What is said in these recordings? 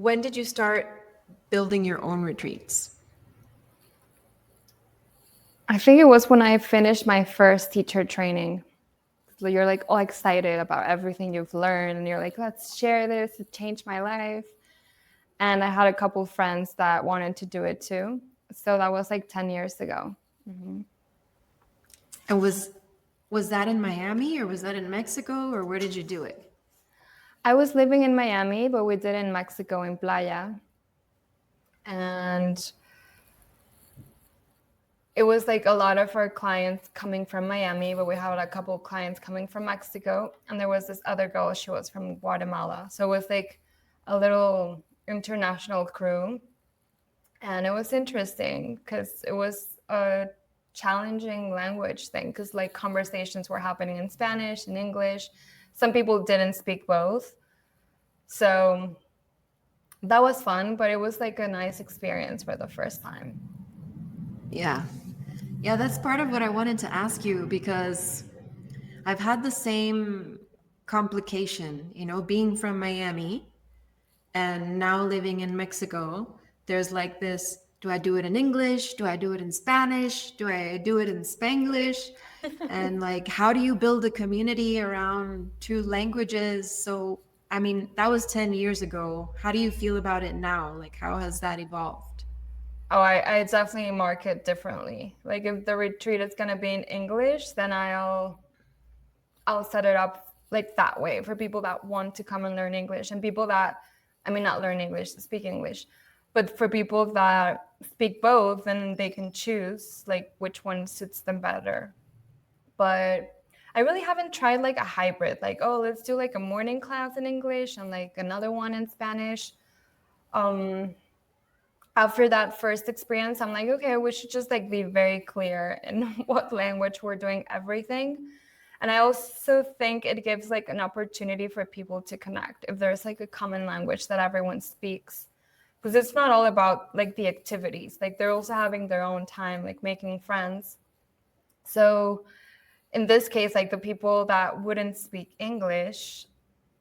when did you start building your own retreats? I think it was when I finished my first teacher training. So you're like all excited about everything you've learned, and you're like, let's share this, it changed my life. And I had a couple friends that wanted to do it too. So that was like 10 years ago. Mm-hmm. And was that in Miami, or was that in Mexico, or where did you do it? I was living in Miami, but we did it in Mexico, in 𝗪𝗂𝗪𝗂. And it was like a lot of our clients coming from Miami, but we had a couple of clients coming from Mexico. And there was this other girl, she was from Guatemala. So it was like a little international crew. And it was interesting because it was a challenging language thing, because like conversations were happening in Spanish and English. Some people didn't speak both. So that was fun, but it was like a nice experience for the first time. Yeah. Yeah, that's part of what I wanted to ask you, because I've had the same complication, being from Miami and now living in Mexico. There's like this, do I do it in English? Do I do it in Spanish? Do I do it in Spanglish? And like, how do you build a community around two languages? So, I mean, that was 10 years ago. How do you feel about it now? Like, how has that evolved? Oh, I definitely mark it differently. Like if the retreat is going to be in English, then I'll set it up like that way for people that want to come and learn English, and people that, not learn English, speak English. But for people that speak both, then they can choose like which one suits them better. But I really haven't tried like a hybrid, like, oh, let's do like a morning class in English and like another one in Spanish. After that first experience, I'm like, okay, we should just like be very clear in what language we're doing everything. And I also think it gives like an opportunity for people to connect if there's like a common language that everyone speaks. Because it's not all about like the activities, like they're also having their own time, like making friends. So in this case, like the people that wouldn't speak English,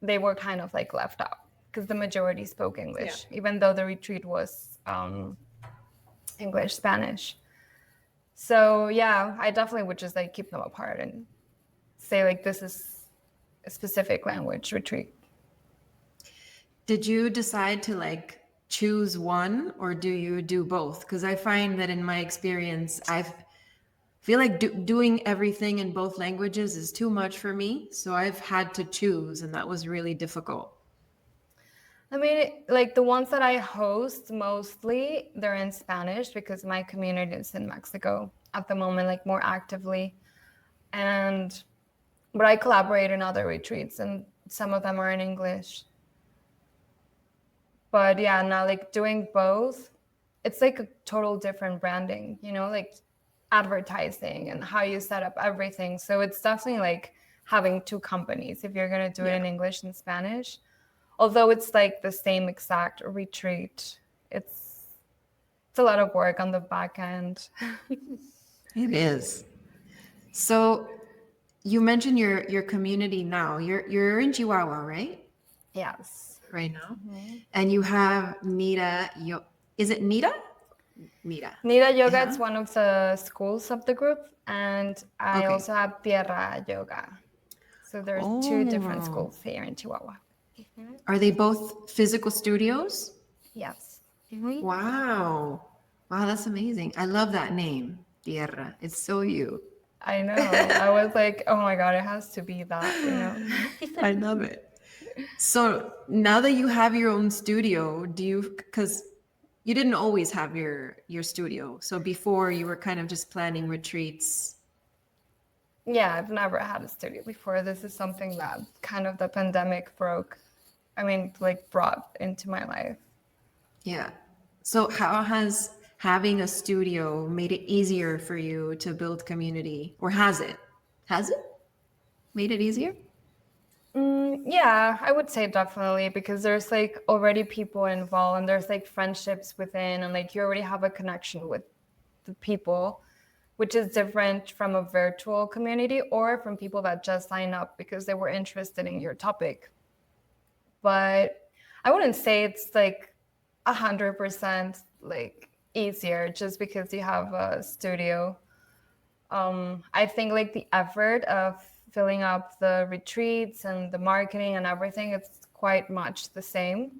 they were kind of like left out because the majority spoke English, even though the retreat was English, Spanish. So yeah, I definitely would just like keep them apart and say like this is a specific language retreat. Did you decide to like choose one, or do you do both? Because I find that in my experience, I feel like doing everything in both languages is too much for me. So I've had to choose, and that was really difficult. Like the ones that I host mostly, they're in Spanish because my community is in Mexico at the moment, like more actively. But I collaborate in other retreats, and some of them are in English. But yeah, now like doing both, it's like a total different branding, like advertising and how you set up everything. So it's definitely like having two companies if you're going to do it in English and Spanish. Although it's like the same exact retreat, it's a lot of work on the back end. It is. So you mentioned your community now. You're in Chihuahua, right? Yes. Right now. Mm-hmm. And you have Nira. Is it Nira? Nira Yoga, it's one of the schools of the group. And I also have Tierra Yoga. So there's two different schools here in Chihuahua. Mm-hmm. Are they both physical studios? Yes. Mm-hmm. Wow, that's amazing. I love that name, Tierra. It's so you. I know. I was like, oh my God, it has to be that, I love it. So now that you have your own studio, because you didn't always have your studio. So before you were kind of just planning retreats. Yeah, I've never had a studio before. This is something that kind of the pandemic brought into my life. Yeah. So how has having a studio made it easier for you to build community, or has it? Has it made it easier? Yeah, I would say definitely, because there's like already people involved, and there's like friendships within, and like you already have a connection with the people, which is different from a virtual community or from people that just sign up because they were interested in your topic. But I wouldn't say it's like 100% like easier just because you have a studio. I think like the effort of filling up the retreats and the marketing and everything, it's quite much the same.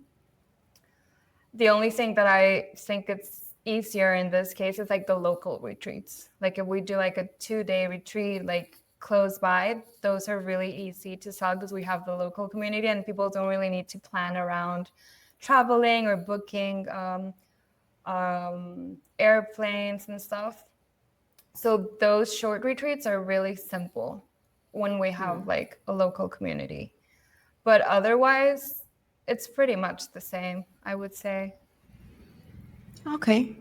The only thing that I think it's easier in this case is like the local retreats. Like if we do like a 2-day retreat, like close by, those are really easy to sell because we have the local community and people don't really need to plan around traveling or booking airplanes and stuff. So those short retreats are really simple when we have like a local community. But otherwise, it's pretty much the same, I would say. Okay.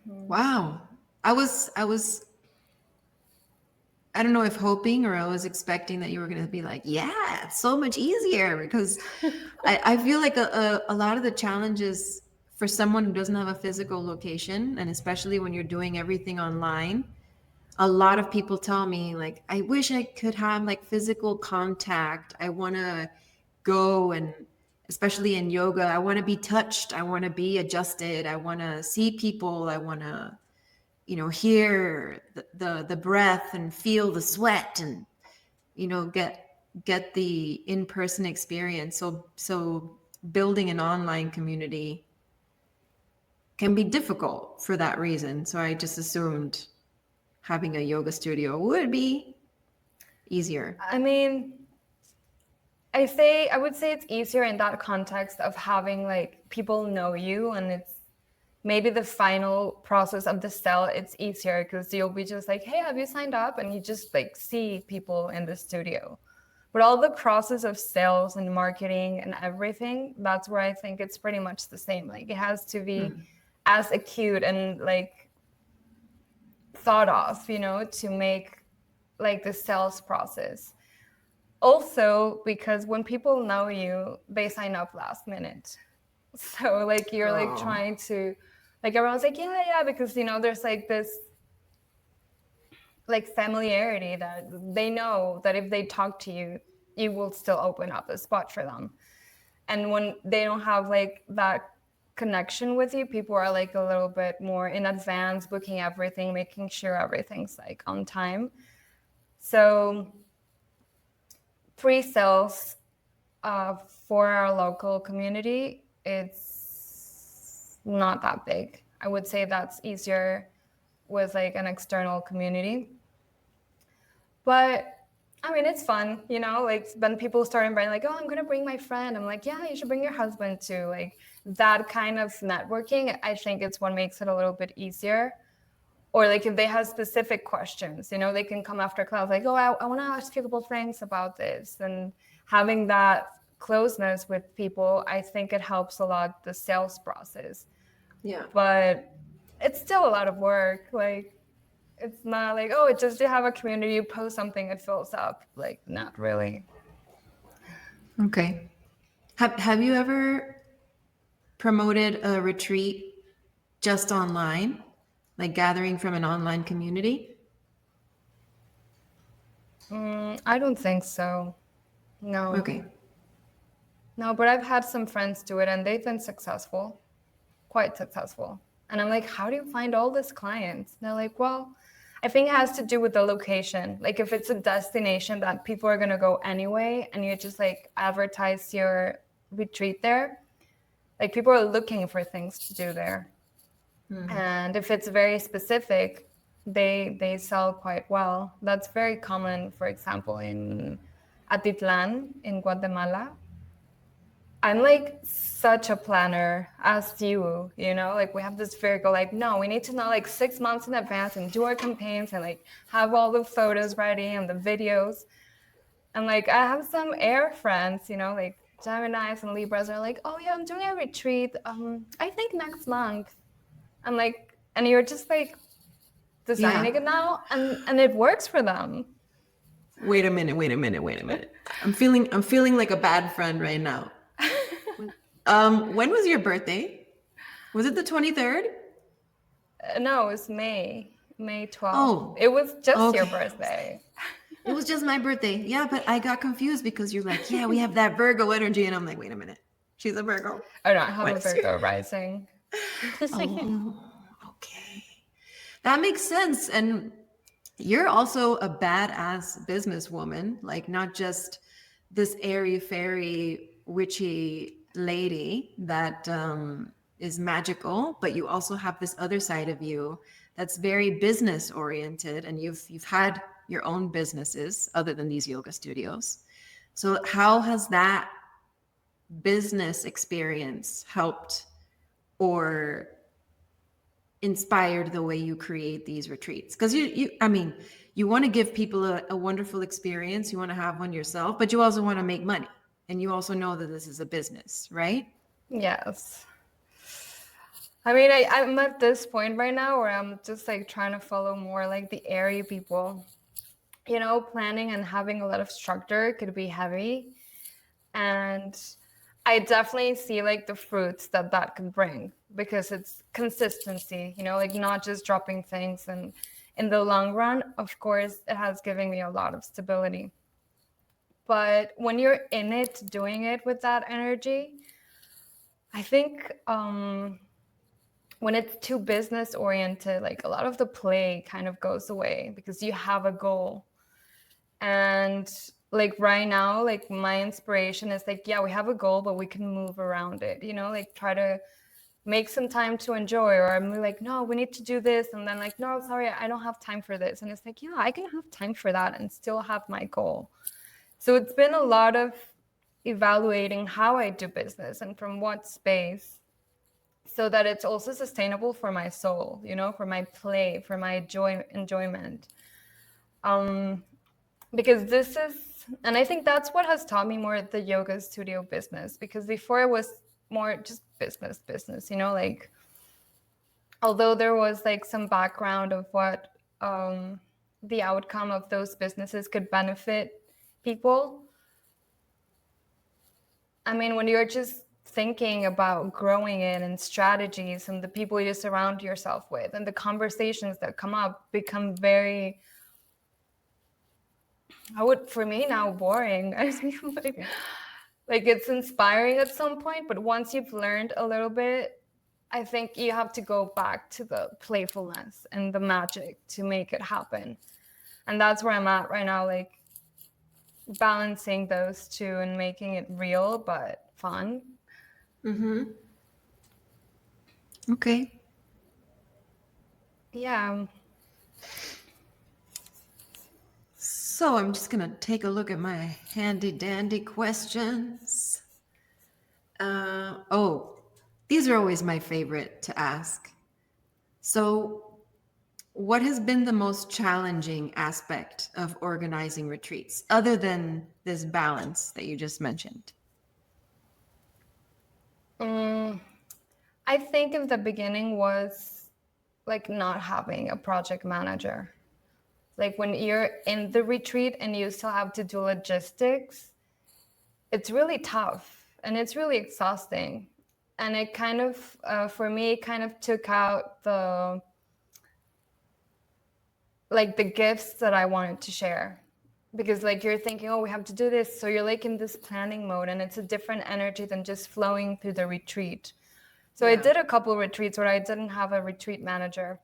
Wow. I don't know if hoping or I was expecting that you were going to be like, yeah, it's so much easier, because I feel like a lot of the challenges for someone who doesn't have a physical location, and especially when you're doing everything online, a lot of people tell me like, I wish I could have like physical contact. I want to go, and especially in yoga, I want to be touched. I want to be adjusted. I want to see people. I want to, hear the breath and feel the sweat, and get the in-person experience. So building an online community can be difficult for that reason. So I just assumed having a yoga studio would be easier. I mean, I would say it's easier in that context of having like people know you, and it's maybe the final process of the sell, it's easier because you'll be just like, hey, have you signed up? And you just like see people in the studio. But all the process of sales and marketing and everything, that's where I think it's pretty much the same. Like it has to be as acute and like thought of, to make like the sales process. Also, because when people know you, they sign up last minute. So like you're like trying to, like everyone's like, yeah, because there's like this like familiarity that they know that if they talk to you, you will still open up a spot for them. And when they don't have like that connection with you, people are like a little bit more in advance, booking everything, making sure everything's like on time. So pre-sales for our local community, it's not that big. I would say that's easier with like an external community. But I mean, it's fun, like when people start inviting like, oh, I'm going to bring my friend. I'm like, yeah, you should bring your husband too. Like that kind of networking, I think it's what makes it a little bit easier. Or like if they have specific questions, they can come after class like, oh, I want to ask you a couple things about this. And having that closeness with people, I think it helps a lot the sales process. Yeah. But it's still a lot of work. Like it's not like, oh, it's just to have a community, you post something, it fills up. Like not really. Okay. Have you ever promoted a retreat just online, like gathering from an online community? I don't think so. No. Okay. No, but I've had some friends do it and they've been successful, quite successful. And I'm like, how do you find all these clients? And they're like, well, I think it has to do with the location. Like if it's a destination that people are going to go anyway, and you just like advertise your retreat there, like people are looking for things to do there. And if it's very specific, they sell quite well. That's very common, for example, in 𝗕𝗨𝗓𝗓 in Guatemala. I'm like such a planner as you, like we have this very goal, like, no, we need to know like 6 months in advance and do our campaigns and like have all the photos ready and the videos. And like, I have some air friends, like Geminis and Libras are like, oh yeah, I'm doing a retreat. I think next month. I'm like, and you're just like designing it now and it works for them. Wait a minute. I'm feeling like a bad friend right now. When was your birthday? Was it the 23rd? No, it was May 12th. Oh, it was just your birthday. It was just my birthday. Yeah, but I got confused because you're like, yeah, we have that Virgo energy. And I'm like, wait a minute. She's a Virgo. Oh no, I have What a is your- Virgo rising. Oh, okay. That makes sense. And you're also a badass businesswoman, like not just this airy fairy witchy lady that is magical, but you also have this other side of you that's very business oriented, and you've had your own businesses other than these yoga studios. So how has that business experience helped or inspired the way you create these retreats? Because I mean, you want to give people a wonderful experience, you want to have one yourself, but you also want to make money, and you also know that this is a business, right? Yes. I mean, I'm at this point right now where I'm just like trying to follow more like the airy people. You know, planning and having a lot of structure could be heavy. And I definitely see like the fruits that that could bring, because it's consistency, you know, like not just dropping things. And in the long run, of course, it has given me a lot of stability. But when you're in it, doing it with that energy, I think when it's too business oriented, like a lot of the play kind of goes away because you have a goal. And like right now, like my inspiration is like, yeah, we have a goal, but we can move around it, you know, like try to make some time to enjoy. Or I'm like, no, we need to do this. And then like, no, sorry, I don't have time for this. And it's like, yeah, I can have time for that and still have my goal. So it's been a lot of evaluating how I do business and from what space, so that it's also sustainable for my soul, you know, for my play, for my enjoyment. Because this is, and I think that's what has taught me more the yoga studio business, because before it was more just business, you know, like, although there was like some background of what the outcome of those businesses could benefit people. I mean, when you're just thinking about growing it and strategies and the people you surround yourself with and the conversations that come up become very, for me now, boring. I just feel like it's inspiring at some point, but once you've learned a little bit, I think you have to go back to the playfulness and the magic to make it happen. And that's where I'm at right now, like balancing those two and making it real but fun. Mm-hmm. Okay. Yeah. So I'm just gonna take a look at my handy dandy questions. These are always my favorite to ask. So, what has been the most challenging aspect of organizing retreats, other than this balance that you just mentioned? I think in the beginning was like not having a project manager. Like when you're in the retreat and you still have to do logistics, it's really tough and it's really exhausting. And it kind of, for me, it kind of took out the gifts that I wanted to share. Because like you're thinking, oh, we have to do this. So you're like in this planning mode, and it's a different energy than just flowing through the retreat. So I did a couple of retreats where I didn't have a retreat manager.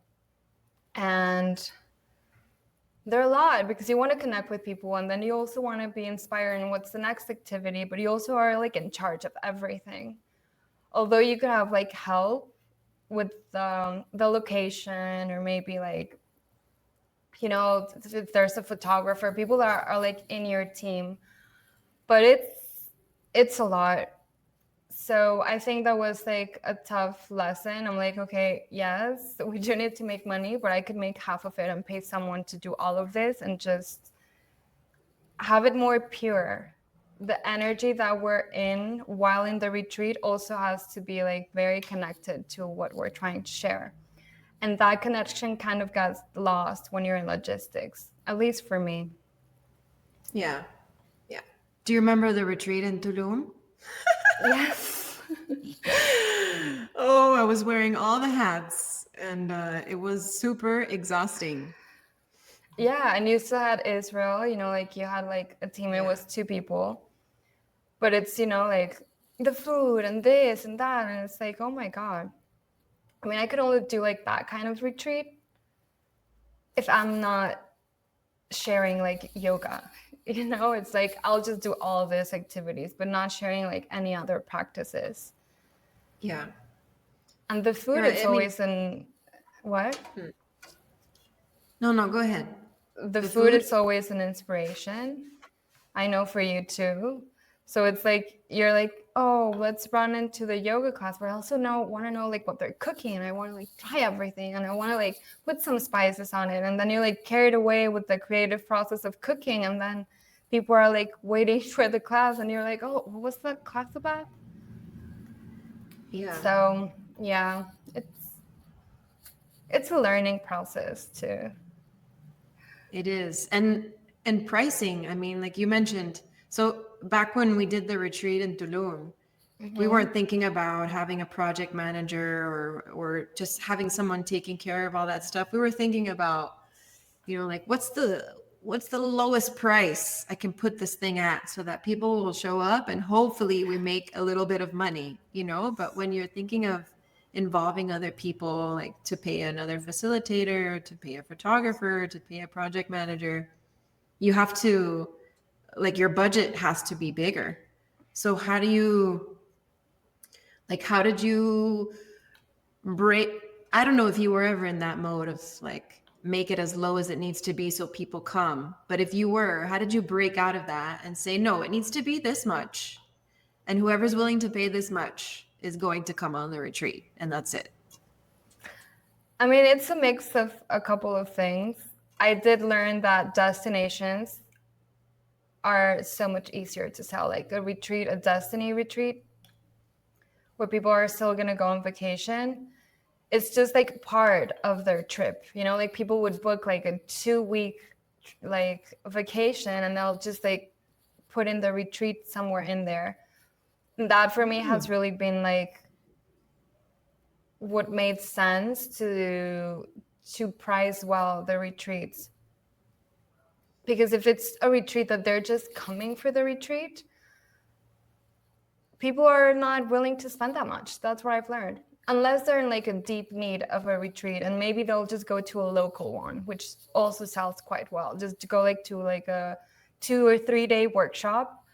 And they're a lot because you want to connect with people, and then you also want to be inspired in what's the next activity, but you also are like in charge of everything. Although you could have like help with the location, or maybe like, you know, if there's a photographer, people that are like in your team, but it's a lot. So I think that was like a tough lesson. I'm like, okay, yes, we do need to make money, but I could make half of it and pay someone to do all of this and just have it more pure. The energy that we're in while in the retreat also has to be like very connected to what we're trying to share. And that connection kind of gets lost when you're in logistics, at least for me. Yeah. Yeah. Do you remember the retreat in Tulum? Yes. Oh, I was wearing all the hats, and it was super exhausting. Yeah, and you still had Israel, you know, like you had like a team, it was 2 people. But it's, you know, like the food and this and that, and it's like, oh my God. I mean, I could only do like that kind of retreat if I'm not sharing like yoga. It's like I'll just do all of these activities, but not sharing like any other practices. Yeah. And the food Yeah, is I mean, always an what? no, go ahead. The The food food? is always an inspiration. I know for you too. So it's like you're like, oh, let's run into the yoga class, but I also want to know like what they're cooking, and I want to like try everything, and I want to like put some spices on it, and then you're like carried away with the creative process of cooking, and then people are like waiting for the class, and you're like, oh, what was that class about? Yeah. So yeah, it's a learning process too. It is. And pricing, I mean, like you mentioned, so back when we did the retreat in Tulum, we weren't thinking about having a project manager or just having someone taking care of all that stuff. We were thinking about, like what's the lowest price I can put this thing at so that people will show up and hopefully we make a little bit of money, but when you're thinking of involving other people, like to pay another facilitator, to pay a photographer, to pay a project manager, you have to, like, your budget has to be bigger. So how did you break? I don't know if you were ever in that mode of like make it as low as it needs to be so people come, but if you were, how did you break out of that and say, no, it needs to be this much, and whoever's willing to pay this much is going to come on the retreat, and that's it? I mean, it's a mix of a couple of things. I did learn that destinations are so much easier to sell, like a retreat, a destiny retreat, where people are still going to go on vacation. It's just like part of their trip, like people would book like a 2-week like vacation, and they'll just like put in the retreat somewhere in there. And that for me has really been like what made sense to price well the retreats. Because if it's a retreat that they're just coming for the retreat, people are not willing to spend that much. That's what I've learned. Unless they're in like a deep need of a retreat, and maybe they'll just go to a local one, which also sells quite well. Just to go like to like a 2 or 3 day workshop.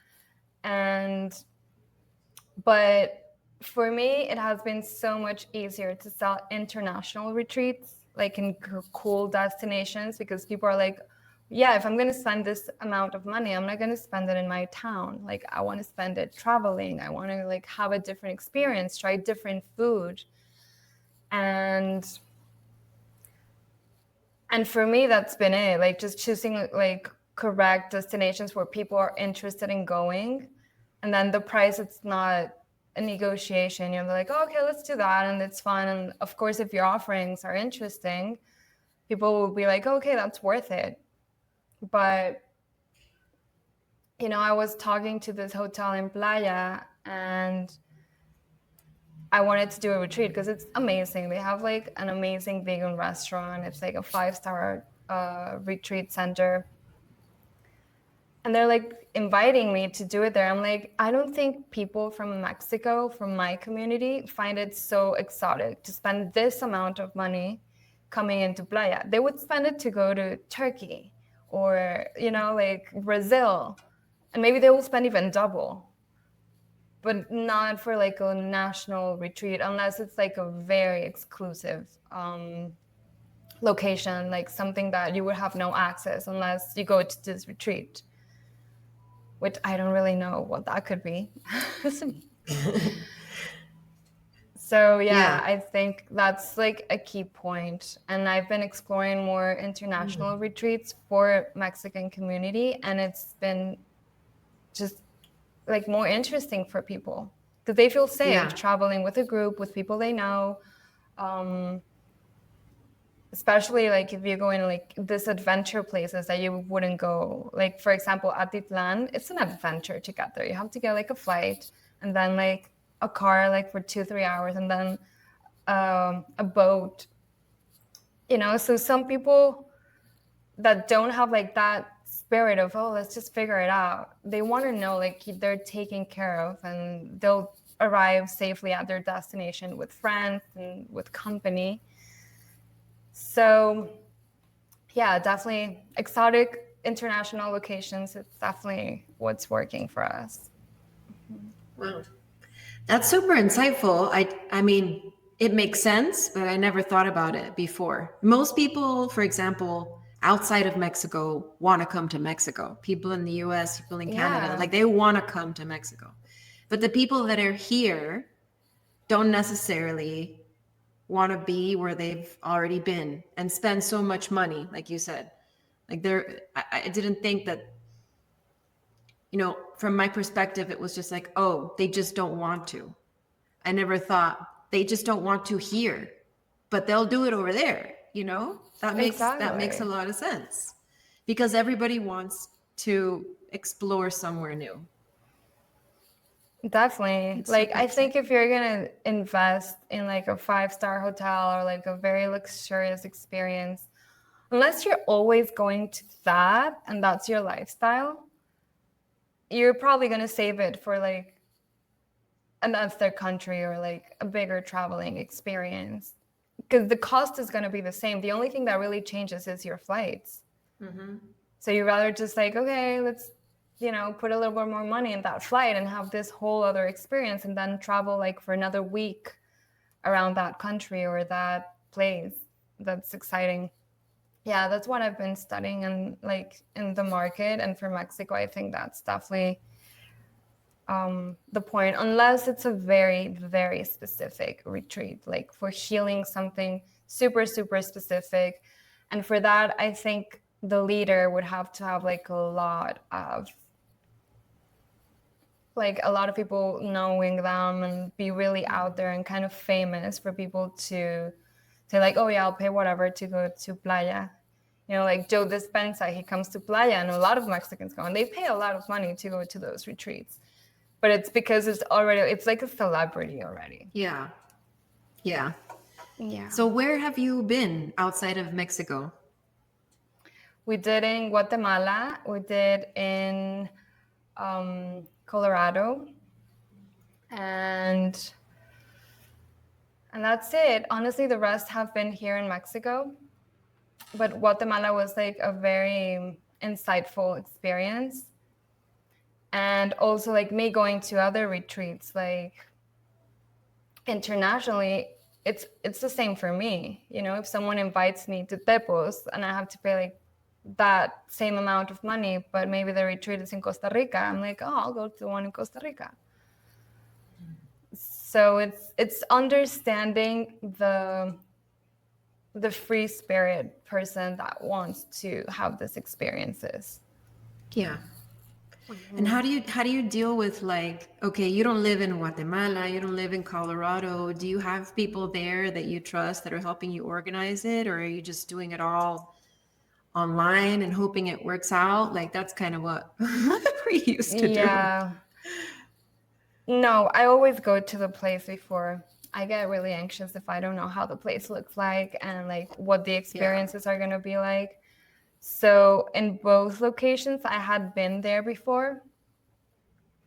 But for me, it has been so much easier to sell international retreats, like in cool destinations, because people are like, yeah, if I'm going to spend this amount of money, I'm not going to spend it in my town. Like, I want to spend it traveling. I want to like have a different experience, try different food. And for me, that's been it. Like just choosing like correct destinations where people are interested in going. And then the price, it's not a negotiation. You're like, oh, okay, let's do that. And it's fun. And of course, if your offerings are interesting, people will be like, okay, that's worth it. But, I was talking to this hotel in Playa, and I wanted to do a retreat because it's amazing. They have like an amazing vegan restaurant. It's like a 5-star retreat center. And they're like inviting me to do it there. I'm like, I don't think people from Mexico, from my community, find it so exotic to spend this amount of money coming into Playa. They would spend it to go to Turkey or, like Brazil. And maybe they will spend even double, but not for like a national retreat, unless it's like a very exclusive location, like something that you would have no access unless you go to this retreat, which I don't really know what that could be. So yeah, I think that's like a key point. And I've been exploring more international retreats for Mexican community, and it's been just like more interesting for people because they feel safe traveling with a group, with people they know. Especially like if you go in like this adventure places that you wouldn't go, like for example 𝗕𝗨𝗏𝗧𝗏, it's an adventure to get there. You have to get like a flight and then like a car like for 2-3 hours and then a boat, so some people that don't have like that spirit of, oh, let's just figure it out. They want to know like they're taken care of, and they'll arrive safely at their destination with friends and with company. So yeah, definitely exotic international locations. It's definitely what's working for us. Wow. That's super insightful. I mean, it makes sense, but I never thought about it before. Most people, for example, outside of Mexico want to come to Mexico. People in the US, people in Canada, Yeah. like they want to come to Mexico. But the people that are here don't necessarily want to be where they've already been and spend so much money, like you said. Like I didn't think that, from my perspective, it was just like, oh, they just don't want to. I never thought they just don't want to here, but they'll do it over there. That makes Exactly. a lot of sense, because everybody wants to explore somewhere new. Definitely. It's Like, super I think exciting. if you're going to invest in like a 5-star hotel or like a very luxurious experience, unless you're always going to that and that's your lifestyle, you're probably going to save it for like another country or like a bigger traveling experience, because the cost is going to be the same. The only thing that really changes is your flights. Mm-hmm. So you rather just like, okay, let's put a little bit more money in that flight and have this whole other experience, and then travel like for another week around that country or that place. That's exciting. Yeah, that's what I've been studying and like in the market. And for Mexico, I think that's definitely the point, unless it's a very, very specific retreat, like for healing something super, super specific. And for that, I think the leader would have to have like a lot of people knowing them and be really out there and kind of famous for people to say like, oh yeah, I'll pay whatever to go to playa. Like Joe Dispenza, he comes to playa, and a lot of Mexicans go, and they pay a lot of money to go to those retreats. But it's because it's like a celebrity already. Yeah. Yeah. Yeah. So where have you been outside of Mexico? We did in Guatemala. We did in Colorado. And that's it. Honestly, the rest have been here in Mexico. But Guatemala was like a very insightful experience. And also like me going to other retreats, like internationally, it's the same for me. If someone invites me to Tepos and I have to pay like that same amount of money, but maybe the retreat is in Costa Rica, I'm like, oh, I'll go to the one in Costa Rica. So it's understanding the free spirit person that wants to have these experiences. Yeah. And how do you deal with, like, okay, you don't live in Guatemala, you don't live in Colorado. Do you have people there that you trust that are helping you organize it, or are you just doing it all online and hoping it works out? Like, that's kind of what we used to do. Yeah. No, I always go to the place before. I get really anxious if I don't know how the place looks like and like what the experiences are going to be like. So in both locations, I had been there before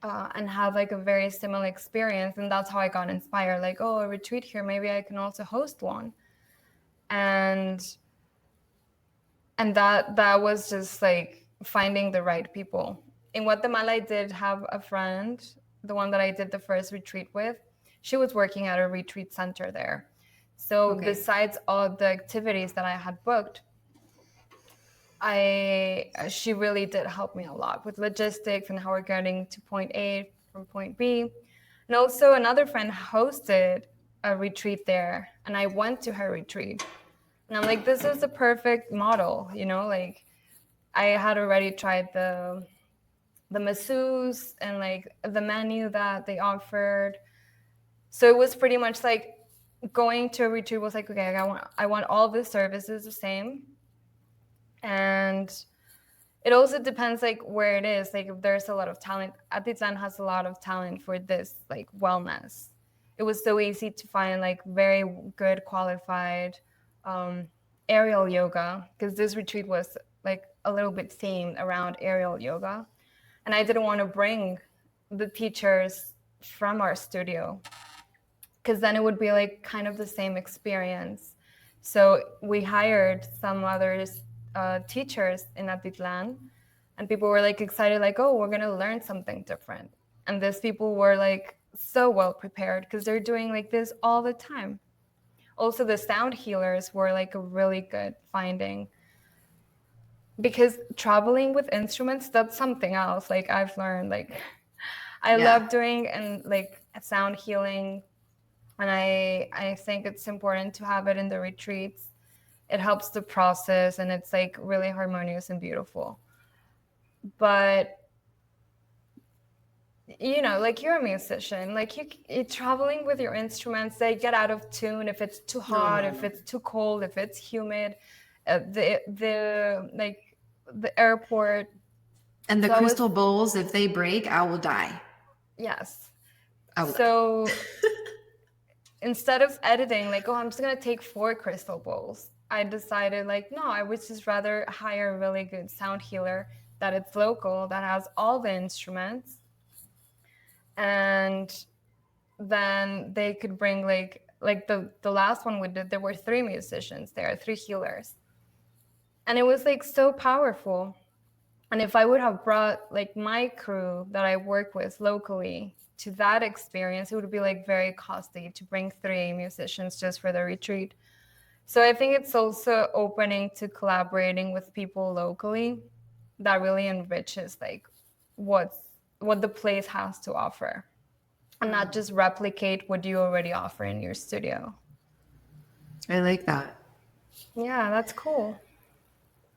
and had like a very similar experience. And that's how I got inspired. Like, oh, a retreat here, maybe I can also host one. And that was just like finding the right people. In Guatemala, I did have a friend, the one that I did the first retreat with. She was working at a retreat center there. So besides all the activities that I had booked, she really did help me a lot with logistics and how we're getting to point A from point B. And also another friend hosted a retreat there, and I went to her retreat. And I'm like, this is the perfect model, like I had already tried the masseuse and like the menu that they offered. So it was pretty much like going to a retreat was like, okay, I want all the services the same. And it also depends like where it is. Like if there's a lot of talent, Atitlán has a lot of talent for this like wellness. It was so easy to find like very good qualified aerial yoga, because this retreat was like a little bit themed around aerial yoga. And I didn't want to bring the teachers from our studio, because then it would be like kind of the same experience. So we hired some others teachers in 𝗕𝗨𝗓𝗏, and people were like excited, like, oh, we're gonna learn something different. And these people were like so well prepared because they're doing like this all the time. Also, the sound healers were like a really good finding, because traveling with instruments, that's something else. Like I've learned, like I love doing and like sound healing, and I think it's important to have it in the retreats. It helps the process, and it's like really harmonious and beautiful. But you know, like you're a musician, like you're traveling with your instruments, they get out of tune if it's too hot, if it's too cold, if it's humid, the like the airport. And the crystal bowls, if they break, I will die. Yes. I will so instead of editing, like, oh, I'm just gonna take 4 crystal bowls, I decided like, no, I would just rather hire a really good sound healer that it's local, that has all the instruments, and then they could bring like the last one we did, there were 3 musicians there, 3 healers, and it was like so powerful. And if I would have brought like my crew that I work with locally to that experience, it would be like very costly to bring 3 musicians just for the retreat. So I think it's also opening to collaborating with people locally that really enriches like what the place has to offer, and not just replicate what you already offer in your studio. I like that. Yeah, that's cool.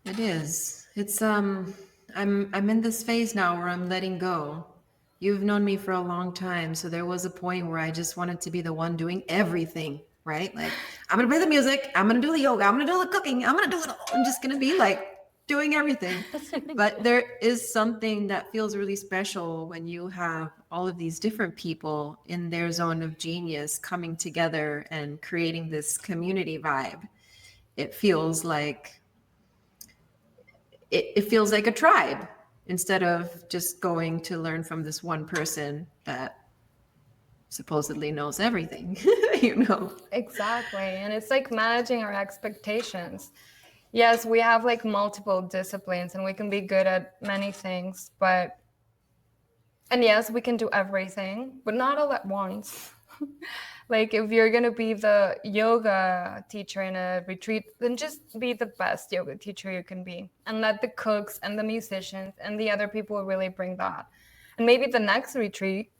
It is. It's I'm in this phase now where I'm letting go. You've known me for a long time, so there was a point where I just wanted to be the one doing everything, right? Like, I'm gonna play the music, I'm gonna do the yoga, I'm gonna do the cooking, I'm gonna do it all. I'm just gonna be like doing everything. But there is something that feels really special when you have all of these different people in their zone of genius coming together and creating this community vibe. It feels like it feels like a tribe instead of just going to learn from this one person that supposedly knows everything, you know? Exactly. And it's like managing our expectations. Yes, we have like multiple disciplines and we can be good at many things, and yes, we can do everything, but not all at once. Like if you're going to be the yoga teacher in a retreat, then just be the best yoga teacher you can be, and let the cooks and the musicians and the other people really bring that. And maybe the next retreat,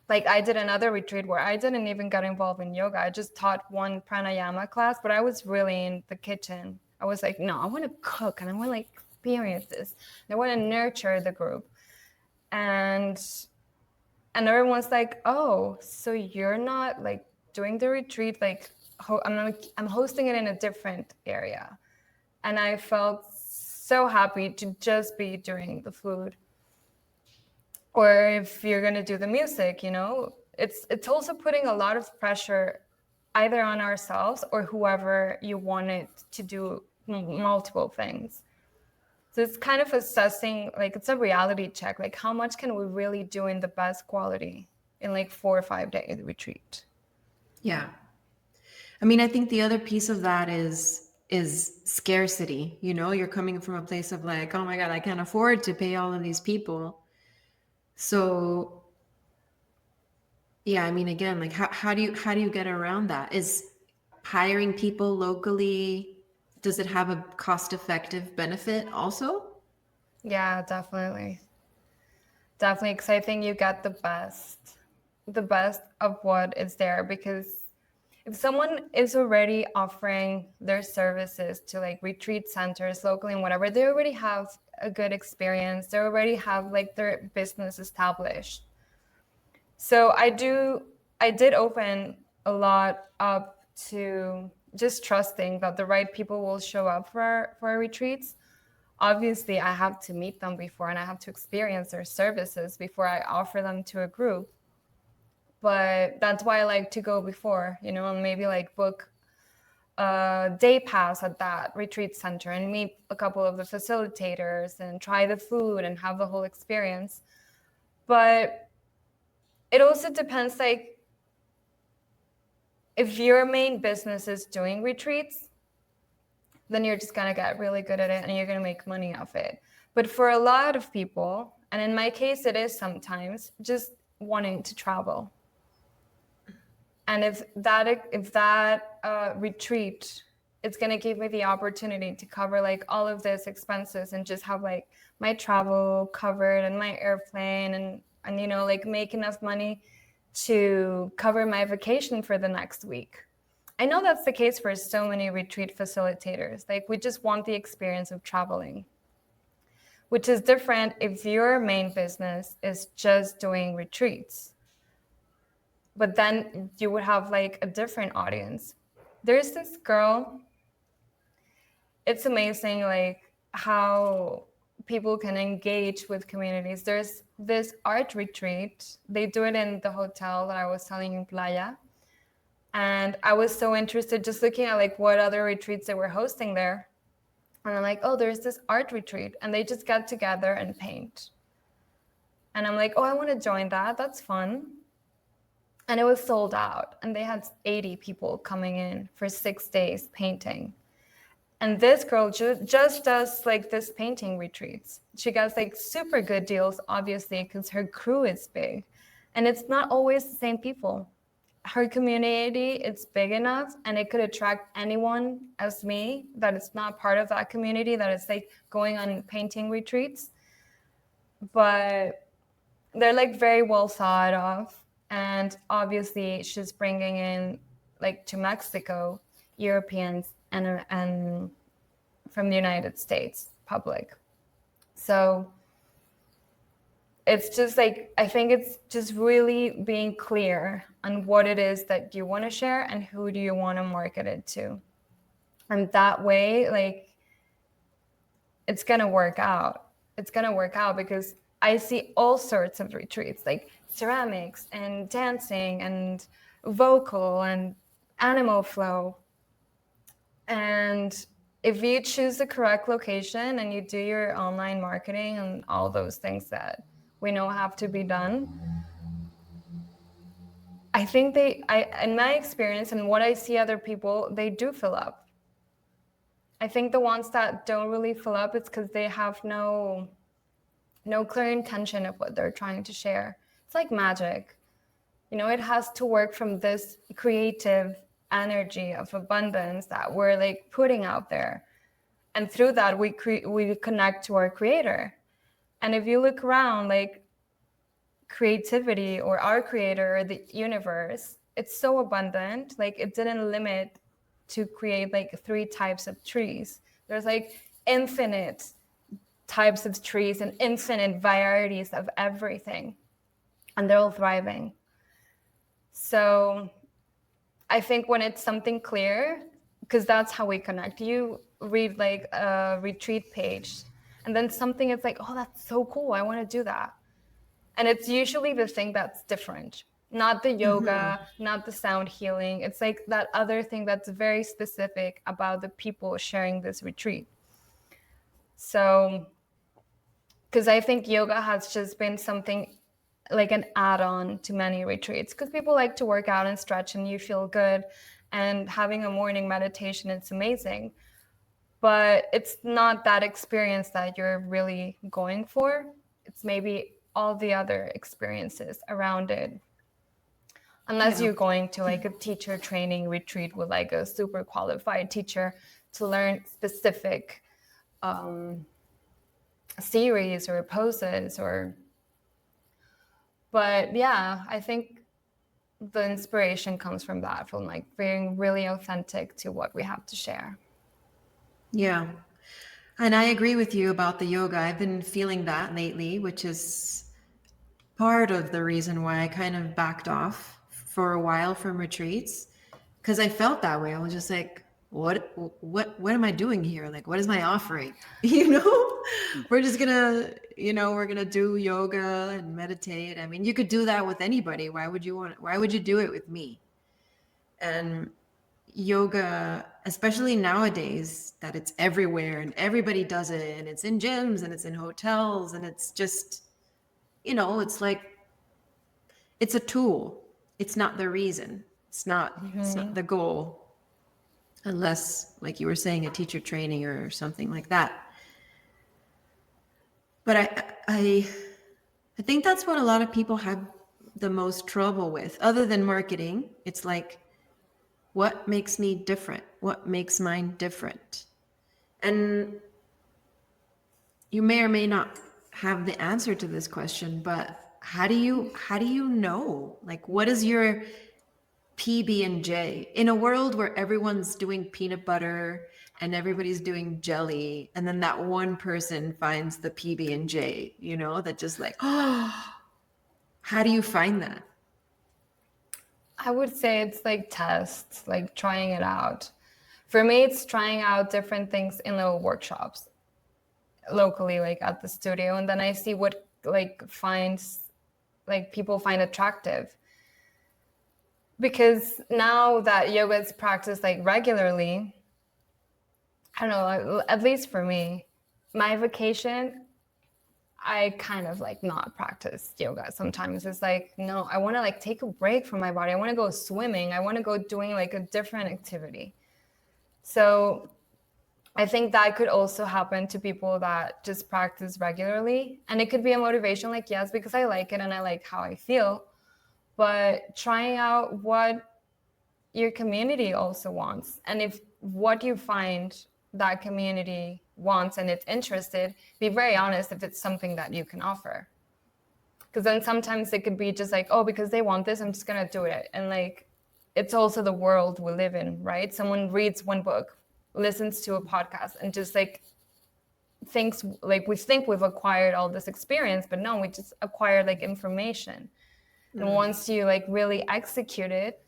like I did another retreat where I didn't even get involved in yoga. I just taught one pranayama class, but I was really in the kitchen. I was like, no, I want to cook and I want to like experience this. And I want to nurture the group. And everyone's like, oh, so you're not like doing the retreat, like I'm hosting it in a different area. And I felt so happy to just be doing the food. Or if you're going to do the music, you know, it's also putting a lot of pressure either on ourselves or whoever you want it to do multiple things. So it's kind of assessing, like it's a reality check, like how much can we really do in the best quality in like 4 or 5 days retreat? Yeah. I mean, I think the other piece of that is scarcity. You know, you're coming from a place of like, oh my God, I can't afford to pay all of these people. So yeah, I mean, again, like how do you get around that? Is hiring people locally, does it have a cost-effective benefit also? Yeah, definitely. Definitely, because I think you get the best of what is there, because if someone is already offering their services to like retreat centers locally and whatever, they already have a good experience. They already have like their business established. So I did open a lot up to just trusting that the right people will show up for our retreats. Obviously, I have to meet them before and I have to experience their services before I offer them to a group. But that's why I like to go before, you know, and maybe like book a day pass at that retreat center and meet a couple of the facilitators and try the food and have the whole experience. But it also depends, like, if your main business is doing retreats, then you're just gonna get really good at it and you're gonna make money off it. But for a lot of people, and in my case it is sometimes, just wanting to travel. And if that retreat, it's gonna give me the opportunity to cover like all of these expenses and just have like my travel covered and my airplane and you know, like make enough money to cover my vacation for the next week. I know that's the case for so many retreat facilitators. Like, we just want the experience of traveling, which is different if your main business is just doing retreats. But then you would have like a different audience. There's this girl, it's amazing like how people can engage with communities. There's this art retreat. They do it in the hotel that I was telling in Playa. And I was so interested just looking at like what other retreats they were hosting there. And I'm like, oh, there's this art retreat. And they just get together and paint. And I'm like, oh, I want to join that. That's fun. And it was sold out. And they had 80 people coming in for 6 days painting. And this girl just does like this painting retreats. She gets like super good deals, obviously, because her crew is big. And it's not always the same people. Her community, it's big enough and it could attract anyone as me that is not part of that community, that is like going on painting retreats. But they're like very well thought of. And obviously she's bringing in like to Mexico, Europeans and from the United States public. So it's just like, I think it's just really being clear on what it is that you want to share and who do you want to market it to. And that way, like, it's going to work out. It's going to work out because I see all sorts of retreats, like ceramics and dancing and vocal and animal flow. And if you choose the correct location and you do your online marketing and all those things that we know have to be done, I think in my experience and what I see other people, they do fill up. I think the ones that don't really fill up, it's because they have no clear intention of what they're trying to share. It's like magic. You know, it has to work from this creative energy of abundance that we're like putting out there. And through that, we connect to our creator. And if you look around, like creativity or our creator or the universe, it's so abundant. Like, it didn't limit to create like 3 types of trees. There's like infinite types of trees and infinite varieties of everything. And they're all thriving. So I think when it's something clear, because that's how we connect. You read like a retreat page and then something is like, oh, that's so cool, I want to do that. And it's usually the thing that's different, not the yoga, not the sound healing. It's like that other thing that's very specific about the people sharing this retreat. So, because I think yoga has just been something like an add-on to many retreats, because people like to work out and stretch and you feel good, and having a morning meditation, it's amazing. But it's not that experience that you're really going for. It's maybe all the other experiences around it. Unless you're going to like a teacher training retreat with like a super qualified teacher to learn specific series or poses but yeah, I think the inspiration comes from that, from like being really authentic to what we have to share. Yeah. And I agree with you about the yoga. I've been feeling that lately, which is part of the reason why I kind of backed off for a while from retreats, because I felt that way. I was just like, what am I doing here? Like, what is my offering? We're just gonna, we're gonna do yoga and meditate. I mean, you could do that with anybody. Why would you do it with me? And yoga, especially nowadays, that it's everywhere and everybody does it, and it's in gyms and it's in hotels, and it's just, it's like it's a tool. It's not the reason. It's not the goal, unless, like you were saying, a teacher training or something like that. But I think that's what a lot of people have the most trouble with, other than marketing. It's like, what makes me different? What makes mine different? And you may or may not have the answer to this question, but how do you know? Like, what is your PB&J in a world where everyone's doing peanut butter and everybody's doing jelly, and then that one person finds the PB&J, that just like, oh, how do you find that? I would say it's like tests, like trying it out. For me, it's trying out different things in little workshops locally, like at the studio, and then I see what people find attractive. Because now that yoga is practiced like regularly, I don't know, at least for me, my vacation, I kind of like not practice yoga sometimes. It's like, no, I want to like take a break from my body. I want to go swimming. I want to go doing like a different activity. So I think that could also happen to people that just practice regularly. And it could be a motivation, like, yes, because I like it and I like how I feel. But trying out what your community also wants. And if what you find that community wants and it's interested, be very honest if it's something that you can offer. Because then sometimes it could be just like, oh, because they want this, I'm just going to do it. And like, it's also the world we live in, right? Someone reads one book, listens to a podcast, and just like thinks like we think we've acquired all this experience, but no, we just acquired like information. And once you like really execute it,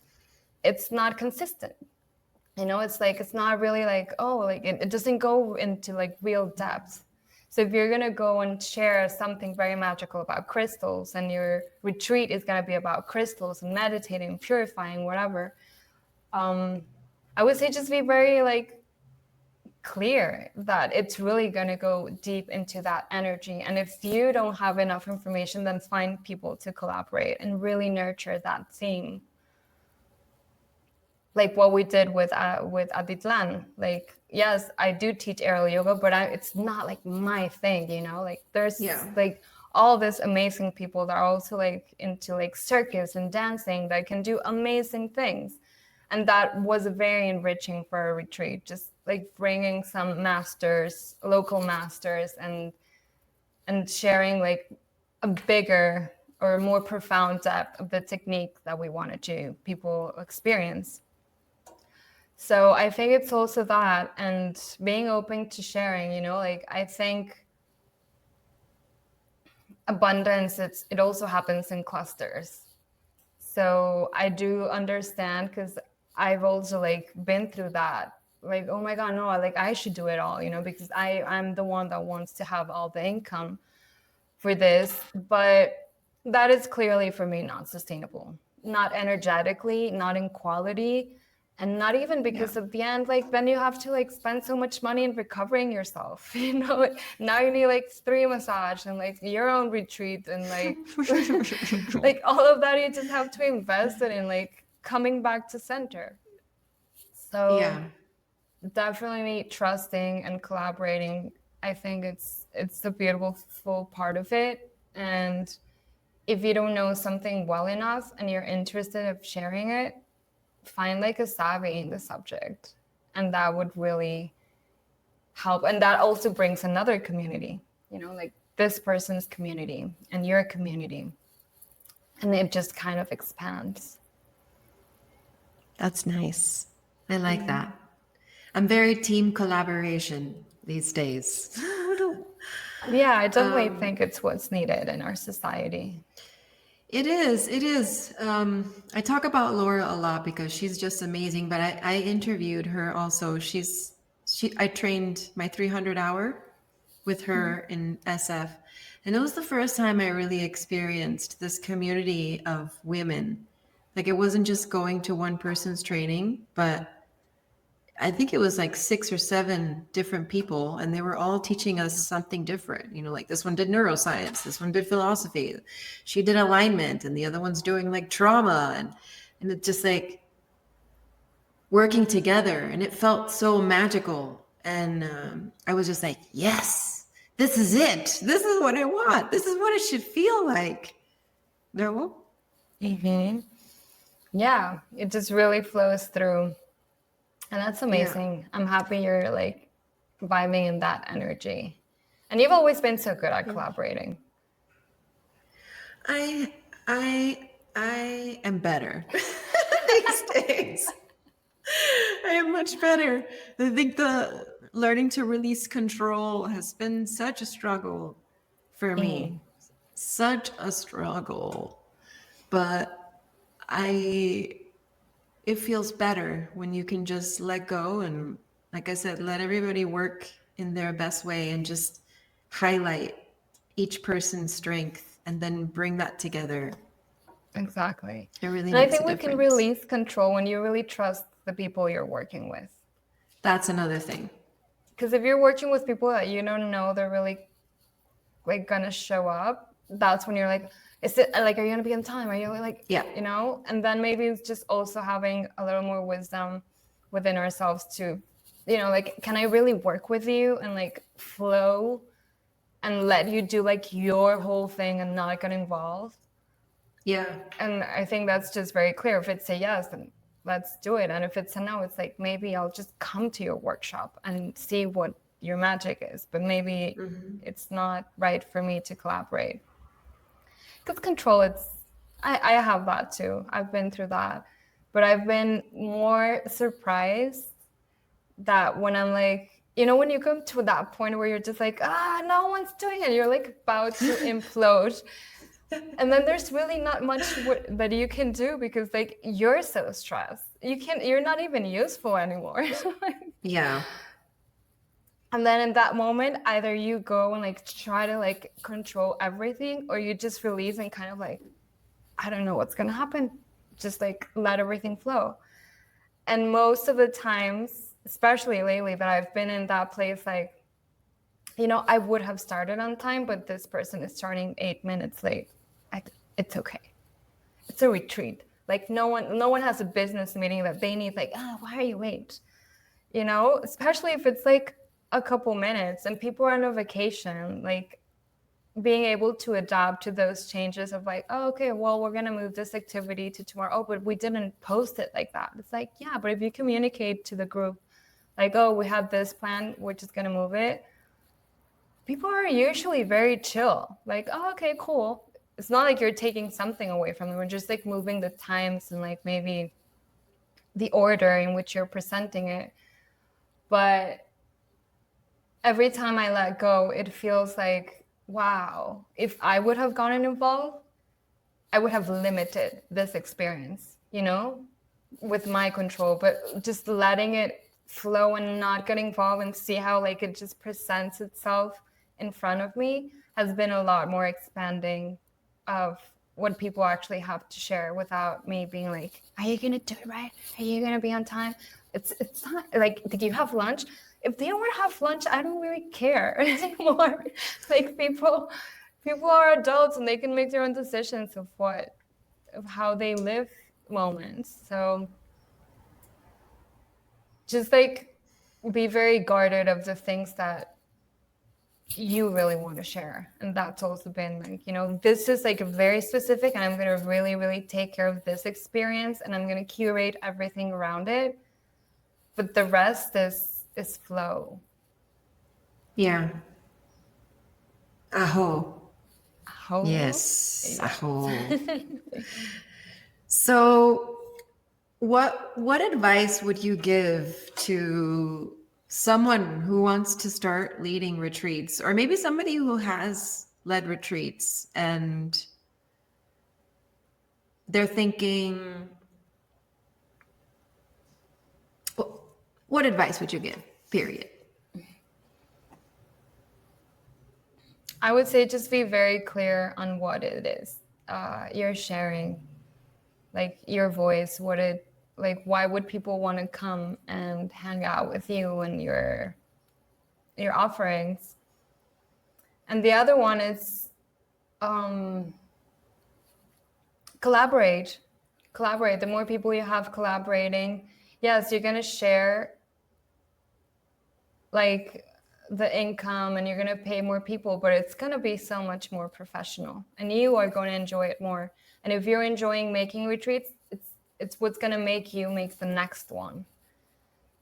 it's not consistent. It's like, it's not really like, oh, like it doesn't go into like real depth. So if you're going to go and share something very magical about crystals, and your retreat is going to be about crystals and meditating, purifying, whatever, I would say just be very like clear that it's really going to go deep into that energy. And if you don't have enough information, then find people to collaborate and really nurture that theme. Like what we did with 𝗕𝗨𝗜𝗟𝗗𝗔. Like, yes, I do teach aerial yoga, but it's not like my thing, like there's like all these amazing people that are also like into like circus and dancing that can do amazing things. And that was very enriching for a retreat, just like bringing some masters, local masters, and sharing like a bigger or more profound depth of the technique that we wanted to people experience. So I think it's also that, and being open to sharing, like I think abundance, it also happens in clusters. So I do understand, because I've also like been through that, like, oh my God, no, like I should do it all, because I'm the one that wants to have all the income for this. But that is clearly for me not sustainable, not energetically, not in quality. And not even because of the end, like then you have to like spend so much money in recovering yourself, now you need like 3 massages and like your own retreat and like like all of that you just have to invest in like coming back to center. So definitely trusting and collaborating. I think it's the beautiful part of it. And if you don't know something well enough and you're interested in sharing it, find like a savvy in the subject, and that would really help. And that also brings another community, like this person's community and your community, and it just kind of expands. That's nice. I like that. I'm very team collaboration these days. Yeah, I definitely think it's what's needed in our society. It is. I talk about Laura a lot because she's just amazing, but I interviewed her also. I trained my 300 hour with her in SF. And it was the first time I really experienced this community of women. Like, it wasn't just going to one person's training, but I think it was like 6 or 7 different people, and they were all teaching us something different. Like this one did neuroscience, this one did philosophy, she did alignment, and the other one's doing like trauma, and it just like working together, and it felt so magical. And I was just like, yes, this is it. This is what I want. This is what it should feel like. No? Mm-hmm. Yeah, it just really flows through. And that's amazing. Yeah. I'm happy you're like vibing in that energy. And you've always been so good at collaborating. I am better these days. I am much better. I think the learning to release control has been such a struggle for me. Such a struggle. But it feels better when you can just let go and, like I said, let everybody work in their best way and just highlight each person's strength and then bring that together. Exactly. It really and I makes think we can release control when you really trust the people you're working with. That's another thing. Because if you're working with people that you don't know they're really like gonna show up, that's when you're like, is it like, are you gonna be on time? Are you like, yeah, and then maybe it's just also having a little more wisdom within ourselves to, like, can I really work with you and like flow and let you do like your whole thing and not get involved? Yeah. And I think that's just very clear. If it's a yes, then let's do it. And if it's a no, it's like, maybe I'll just come to your workshop and see what your magic is, but maybe it's not right for me to collaborate. Because control, I have that too. I've been through that. But I've been more surprised that when I'm like, when you come to that point where you're just like, no one's doing it. You're like about to implode. And then there's really not much that you can do because like you're so stressed. You're not even useful anymore. Yeah. And then in that moment, either you go and like try to like control everything, or you just release and kind of like, I don't know what's going to happen. Just like let everything flow. And most of the times, especially lately, that I've been in that place, like, I would have started on time, but this person is starting 8 minutes late. It's okay. It's a retreat. Like no one has a business meeting that they need like, why are you late? Especially if it's like a couple minutes and people are on a vacation, like being able to adapt to those changes of like, okay, well, we're going to move this activity to tomorrow, but we didn't post it like that. It's like, yeah, but if you communicate to the group, like, we have this plan, we're just going to move it. People are usually very chill. Like, okay, cool. It's not like you're taking something away from them. We're just like moving the times and like maybe the order in which you're presenting it. But every time I let go, it feels like, wow, if I would have gotten involved, I would have limited this experience, with my control. But just letting it flow and not getting involved and see how like it just presents itself in front of me has been a lot more expanding of what people actually have to share without me being like, are you gonna do it right? Are you gonna be on time? It's not like, did you have lunch? If they don't have lunch, I don't really care anymore. Like people are adults and they can make their own decisions of how they live moments. So just like be very guarded of the things that you really want to share. And that's also been like, this is like very specific and I'm going to really, really take care of this experience and I'm going to curate everything around it. But the rest is flow. Yeah. Aho. Aho. Yes. Aho. So what advice would you give to someone who wants to start leading retreats, or maybe somebody who has led retreats and they're thinking, what advice would you give, period? I would say just be very clear on what it is you're sharing, like your voice, what it Like, why would people want to come and hang out with you and your offerings? And the other one is collaborate. The more people you have collaborating, yes, you're going to share like the income and you're going to pay more people, but it's going to be so much more professional and you are going to enjoy it more. And if you're enjoying making retreats, it's what's going to make you make the next one,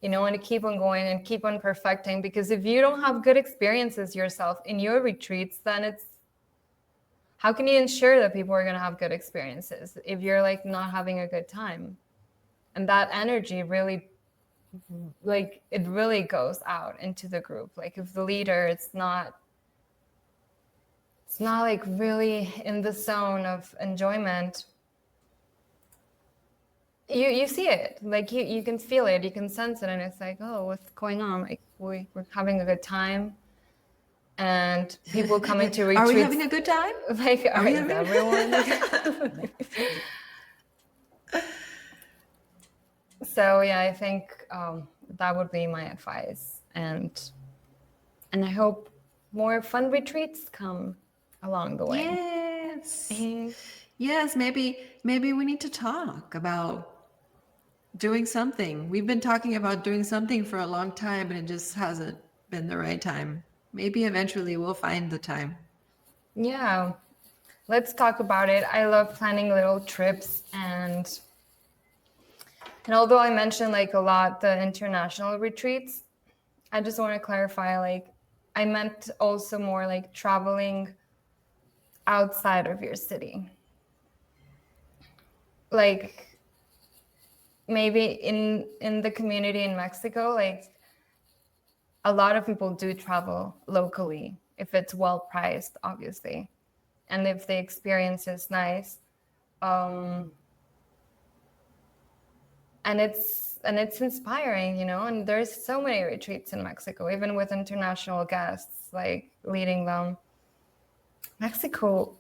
you know, and to keep on going and keep on perfecting. Because if you don't have good experiences yourself in your retreats, then it's, how can you ensure that people are going to have good experiences if you're like not having a good time? And that energy really, like, it really goes out into the group. Like if the leader, it's not like really in the zone of enjoyment, you see it, like you can feel it, you can sense it, and it's like, oh, what's going on? Like we're having a good time, and people coming to retreats. Are we having a good time? Like, are we everyone? So yeah, I think that would be my advice, and I hope more fun retreats come along the way. Yes. Yes, maybe we need to talk about doing something. We've been talking about doing something for a long time, and it just hasn't been the right time. Maybe eventually we'll find the time. Yeah, let's talk about it. I love planning little trips, and although I mentioned like a lot the international retreats, I just want to clarify, like I meant also more like traveling outside of your city. Like maybe in the community in Mexico, like a lot of people do travel locally if it's well priced, obviously, and if the experience is nice. And it's inspiring, you know, and there's so many retreats in Mexico, even with international guests, like leading them. Mexico,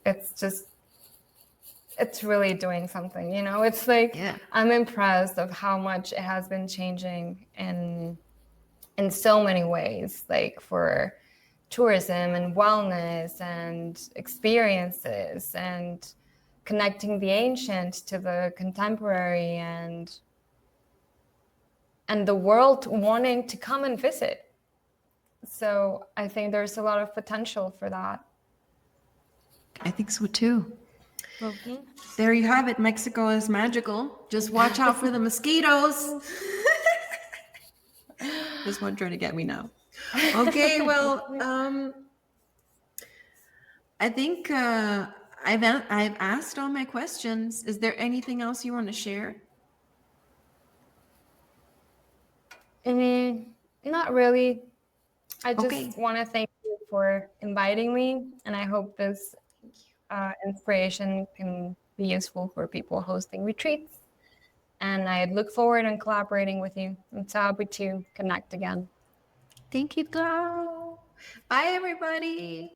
it's really doing something, you know. It's like, yeah. I'm impressed of how much it has been changing in so many ways, like for tourism and wellness and experiences and connecting the ancient to the contemporary, and the world wanting to come and visit. So I think there's a lot of potential for that. I think so too. Mm-hmm. There you have it. Mexico is magical. Just watch out for the mosquitoes. This one trying to get me now. Okay, well, I think I've asked all my questions. Is there anything else you want to share? Not really. I just Okay. want to thank you for inviting me, and I hope this inspiration can be useful for people hosting retreats. And I look forward to collaborating with you. I'm so happy to connect again. Thank you, Clau. Bye, everybody.